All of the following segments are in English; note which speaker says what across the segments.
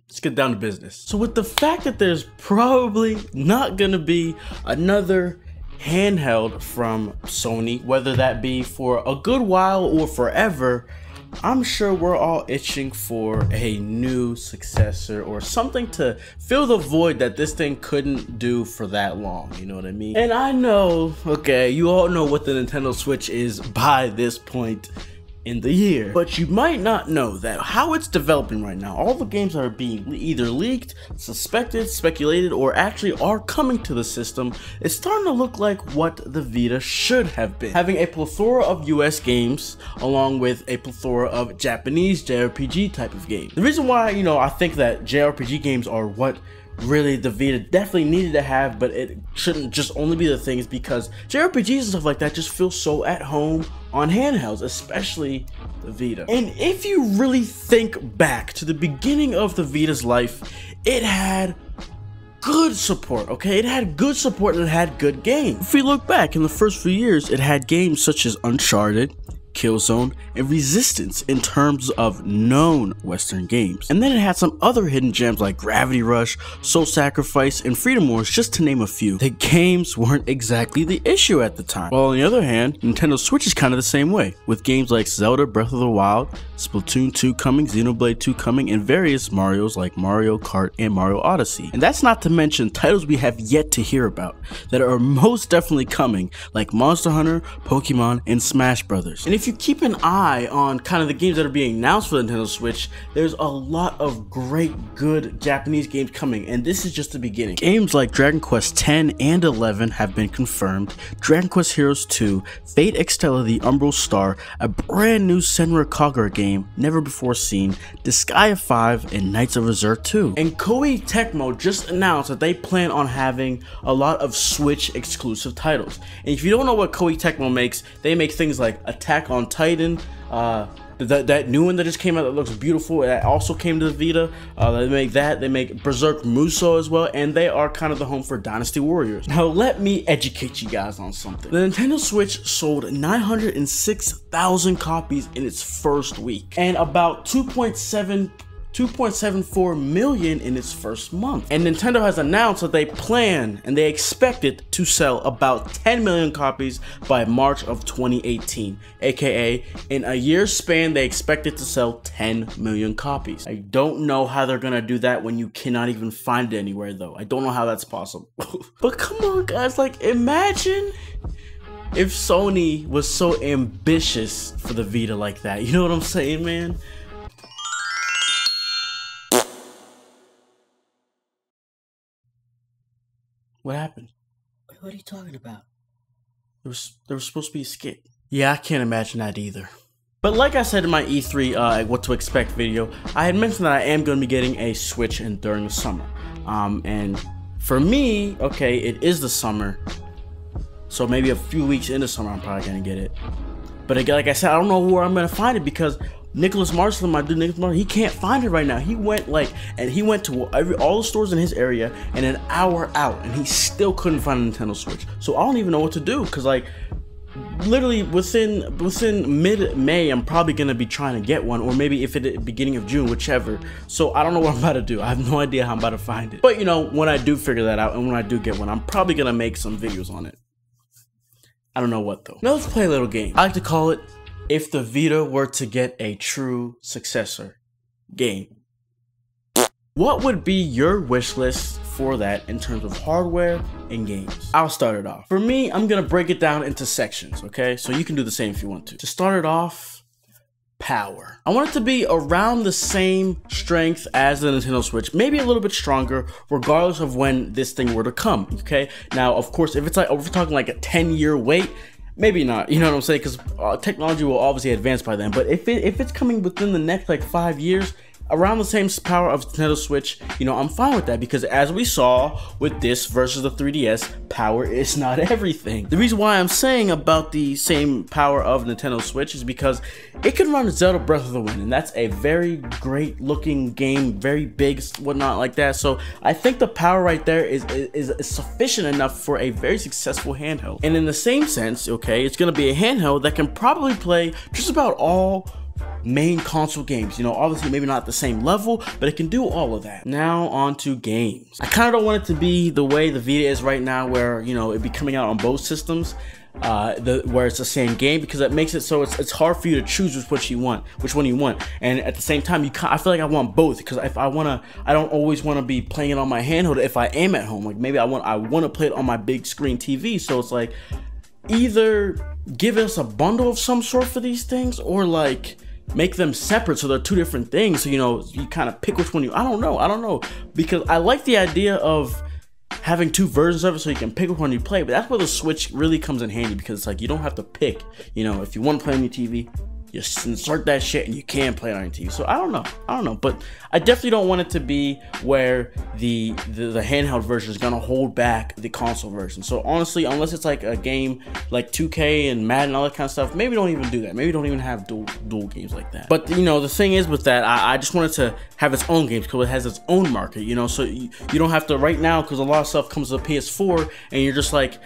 Speaker 1: Let's get down to business. So with the fact that there's probably not gonna be another handheld from Sony, whether that be for a good while or forever, I'm sure we're all itching for a new successor or something to fill the void that this thing couldn't do for that long, you know what I mean? And I know, okay, you all know what the Nintendo Switch is by this point in the year, but you might not know that how it's developing right now. All the games that are being either leaked, suspected, speculated, or actually are coming to the system is starting to look like what the Vita should have been, having a plethora of US games along with a plethora of Japanese JRPG type of games. The reason why, you know, I think that JRPG games are what really the Vita definitely needed to have, but it shouldn't just only be the thing, is because JRPGs and stuff like that just feel so at home on handhelds, especially the Vita. And if you really think back to the beginning of the Vita's life, it had good support, okay? It had good support and it had good games. If we look back in the first few years, it had games such as Uncharted, Killzone, and Resistance in terms of known Western games. And then it had some other hidden gems like Gravity Rush, Soul Sacrifice, and Freedom Wars, just to name a few. The games weren't exactly the issue at the time. While on the other hand, Nintendo Switch is kind of the same way, with games like Zelda Breath of the Wild, Splatoon 2 coming, Xenoblade 2 coming, and various Marios like Mario Kart and Mario Odyssey. And that's not to mention titles we have yet to hear about that are most definitely coming, like Monster Hunter, Pokemon, and Smash Brothers. And if you keep an eye on kind of the games that are being announced for the Nintendo Switch, there's a lot of great, good Japanese games coming, and this is just the beginning. Games like Dragon Quest X and XI have been confirmed, Dragon Quest Heroes 2, Fate Extella the Umbral Star, a brand new Senran Kagura game never before seen, Disgaea 5, and Knights of Azure 2. And Koei Tecmo just announced that they plan on having a lot of Switch exclusive titles. And if you don't know what Koei Tecmo makes, they make things like Attack on Titan, that new one that just came out that looks beautiful, that also came to the Vita. They make Berserk Musou as well, and they are kind of the home for Dynasty Warriors. Now let me educate you guys on something. The Nintendo Switch sold 906,000 copies in its first week, and about 2.74 million in its first month. And Nintendo has announced that they plan and they expect it to sell about 10 million copies by March of 2018, aka in a year's span they expect it to sell 10 million copies. I don't know how they're gonna do that when you cannot even find it anywhere though. I don't know how that's possible. But come on guys, like imagine if Sony was so ambitious for the Vita like that. You know what I'm saying, man? What happened?
Speaker 2: What are you talking about?
Speaker 1: There was supposed to be a skit. Yeah, I can't imagine that either. But like I said in my E3 what to expect video, I had mentioned that I am going to be getting a Switch during the summer. And for me, okay, it is the summer, so maybe a few weeks into summer I'm probably going to get it. But again, like I said, I don't know where I'm going to find it because Nicholas Marcelin, my dude Nicholas Marcelin, he can't find it right now. He went to all the stores in his area and an hour out, and he still couldn't find a Nintendo Switch. So I don't even know what to do, because like literally within mid-May I'm probably gonna be trying to get one, or maybe if it beginning of June, whichever. So I don't know what I'm about to do. I have no idea how I'm about to find it. But you know, when I do figure that out and when I do get one, I'm probably gonna make some videos on it. I don't know what though. Now let's play a little game. I like to call it If the Vita Were to Get a True Successor game. What would be your wish list for that in terms of hardware and games? I'll start it off. For me, I'm gonna break it down into sections, okay? So you can do the same if you want to. To start it off, power. I want it to be around the same strength as the Nintendo Switch, maybe a little bit stronger, regardless of when this thing were to come, okay? Now, of course, if it's like, if we're talking like a 10-year wait, maybe not, you know what I'm saying? Because technology will obviously advance by then. But if it's coming within the next like 5 years, around the same power of Nintendo Switch, you know, I'm fine with that, because as we saw with this versus the 3DS, power is not everything. The reason why I'm saying about the same power of Nintendo Switch is because it can run Zelda Breath of the Wind, and that's a very great looking game, very big, whatnot like that. So I think the power right there is sufficient enough for a very successful handheld. And in the same sense, okay, it's gonna be a handheld that can probably play just about all main console games. You know, obviously maybe not at the same level, but it can do all of that. Now on to games. I kind of don't want it to be the way the Vita is right now, where, you know, it'd be coming out on both systems, where it's the same game, because that makes it so it's hard for you to choose which one you want. And at the same time, I feel like I want both, because if I don't always want to be playing it on my handheld if I am at home. Like maybe I want to play it on my big screen TV. So it's like, either give us a bundle of some sort for these things, or like make them separate so they're two different things. So, you know, you kind of pick which one I don't know, because I like the idea of having two versions of it so you can pick which one you play. But that's where the Switch really comes in handy, because it's like you don't have to pick. You know, if you want to play on your TV, you just insert that shit and you can play it on your TV. So I don't know, but I definitely don't want it to be where the handheld version is gonna hold back the console version. So honestly, unless it's like a game like 2K and Madden and all that kind of stuff, maybe don't even do that. Maybe don't even have dual games like that. But you know, the thing is with that, I just wanted to have its own games, because it has its own market, you know. So you don't have to right now, because a lot of stuff comes to the PS4 and you're just like,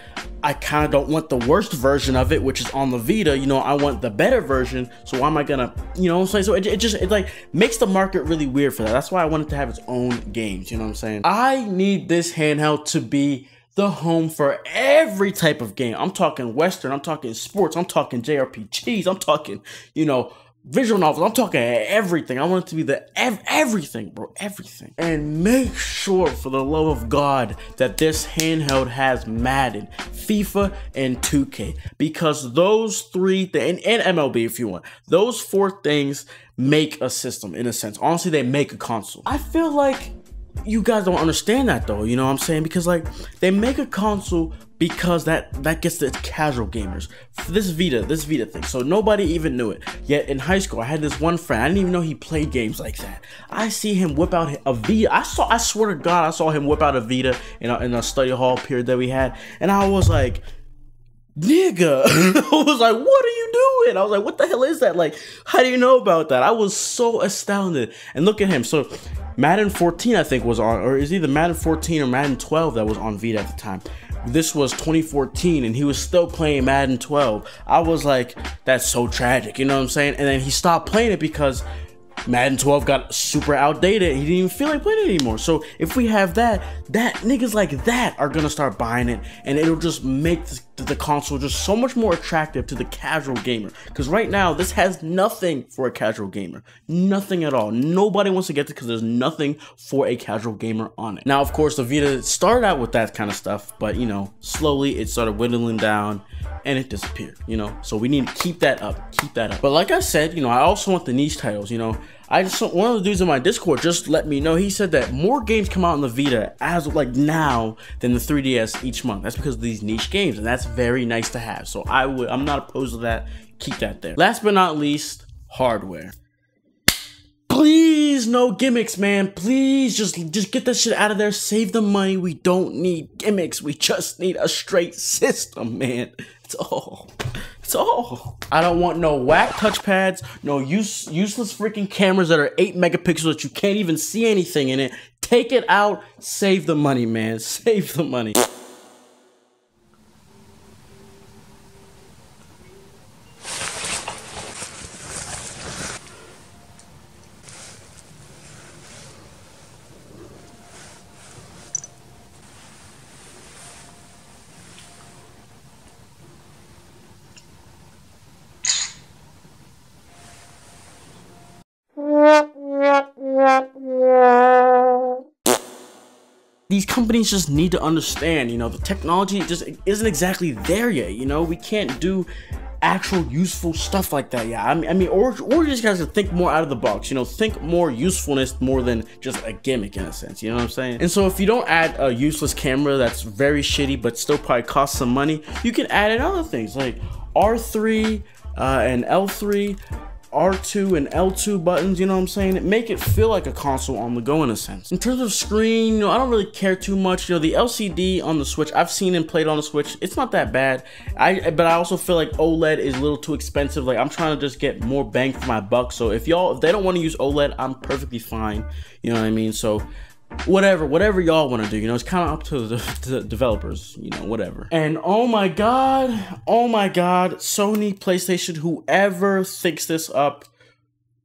Speaker 1: I kind of don't want the worst version of it, which is on the Vita. You know, I want the better version. So why am I gonna, you know what I'm saying? So it like makes the market really weird for that. That's why I wanted to have its own games. You know what I'm saying? I need this handheld to be the home for every type of game. I'm talking Western, I'm talking sports, I'm talking JRPGs, I'm talking, you know, visual novels, I'm talking everything. I want it to be everything, bro, everything. And make sure, for the love of God, that this handheld has Madden, FIFA, and 2K, because those three things, and MLB if you want, those four things make a system in a sense. Honestly, they make a console. I feel like you guys don't understand that though, you know what I'm saying? Because like, they make a console because that gets the casual gamers. This Vita thing, so nobody even knew it. Yet in high school, I had this one friend, I didn't even know he played games like that. I see him whip out a Vita. I swear to God, I saw him whip out a Vita in a study hall period that we had, and I was like, nigga. I was like, what are you doing? I was like, what the hell is that? Like, how do you know about that? I was so astounded. And look at him. So Madden 14, I think, was on, or is either Madden 14 or Madden 12 that was on Vita at the time. This was 2014 and he was still playing Madden 12. I was like, that's so tragic, you know what I'm saying? And then he stopped playing it because Madden 12 got super outdated. He didn't even feel like playing it anymore. So if we have that niggas like that are gonna start buying it, and it'll just make the console just so much more attractive to the casual gamer. Because right now, this has nothing for a casual gamer. Nothing at all. Nobody wants to get it because there's nothing for a casual gamer on it. Now, of course, the Vita started out with that kind of stuff, but you know, slowly it started whittling down and it disappeared, you know? So we need to keep that up, But like I said, you know, I also want the niche titles, you know? One of the dudes in my Discord just let me know, he said that more games come out on the Vita as of like now than the 3DS each month. That's because of these niche games, and that's very nice to have. So I'm not opposed to that. Keep that there. Last but not least, hardware. Please, no gimmicks, man. Please, just get that shit out of there. Save the money. We don't need gimmicks. We just need a straight system, man. It's all. I don't want no whack touchpads, no useless freaking cameras that are 8 megapixels that you can't even see anything in it. Take it out. Save the money, man. Save the money. These companies just need to understand, you know, the technology just isn't exactly there yet, you know? We can't do actual useful stuff like that. Yeah, I mean, or you just guys to think more out of the box, you know, think more usefulness more than just a gimmick in a sense, you know what I'm saying? And so if you don't add a useless camera that's very shitty but still probably costs some money, you can add in other things like R3 and L3, R2 and L2 buttons, you know what I'm saying? Make it feel like a console on the go in a sense. In terms of screen, you know, I don't really care too much. You know, the LCD on the Switch, I've seen and played on the Switch. It's not that bad. But I also feel like OLED is a little too expensive. Like, I'm trying to just get more bang for my buck. So if they don't want to use OLED, I'm perfectly fine. You know what I mean? So whatever y'all want to do, you know, it's kind of up to the developers, you know, whatever. And oh my god, Sony, PlayStation, whoever thinks this up,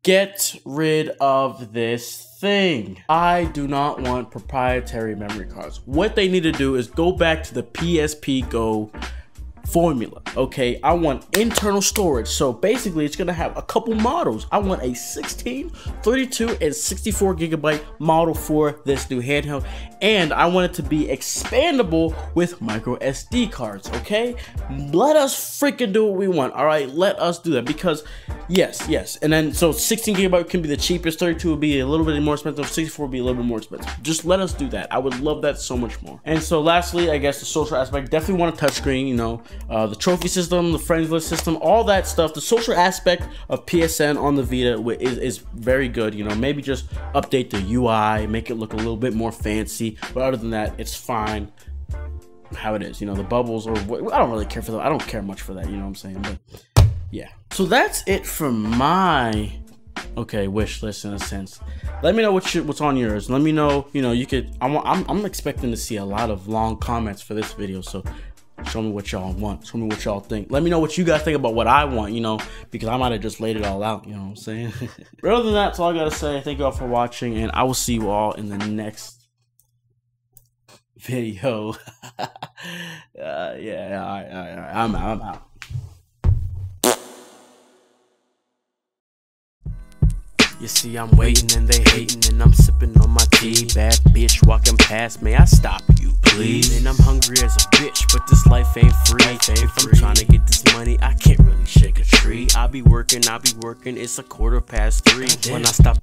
Speaker 1: Get rid of this thing. I do not want proprietary memory cards. What they need to do is go back to the PSP Go formula. Okay, I want internal storage. So basically it's gonna have a couple models. I want a 16, 32, and 64 gigabyte model for this new handheld, and I want it to be expandable with micro SD cards. Okay, let us freaking do what we want. All right, let us do that, because yes, and then so 16 gigabyte can be the cheapest, 32 would be a little bit more expensive, 64 would be a little bit more expensive. Just let us do that. I would love that so much more. And so lastly, I guess the social aspect, definitely want a touchscreen, you know, the trophy system, the friends list system, all that stuff. The social aspect of PSN on the Vita is very good. You know, maybe just update the UI, make it look a little bit more fancy, but other than that, it's fine how it is. You know, the bubbles, or I don't really care for that. I don't care much for that, you know what I'm saying? But yeah, so that's it for my wish list in a sense. Let me know what's on yours. Let me know, you know, you could, I'm expecting to see a lot of long comments for this video, so show me what y'all want. Show me what y'all think. Let me know what you guys think about what I want, you know, because I might have just laid it all out, you know what I'm saying? But other than that, that's all I gotta say. Thank you all for watching, and I will see you all in the next video. Yeah, all right. I'm out. You see, I'm waiting and they hating, and I'm sipping on my tea. Bad bitch walking past, may I stop you, please? And I'm hungry as a bitch, but this life ain't free. If I'm trying to get this money, I can't really shake a tree. I be working, it's a 3:15 when I stop.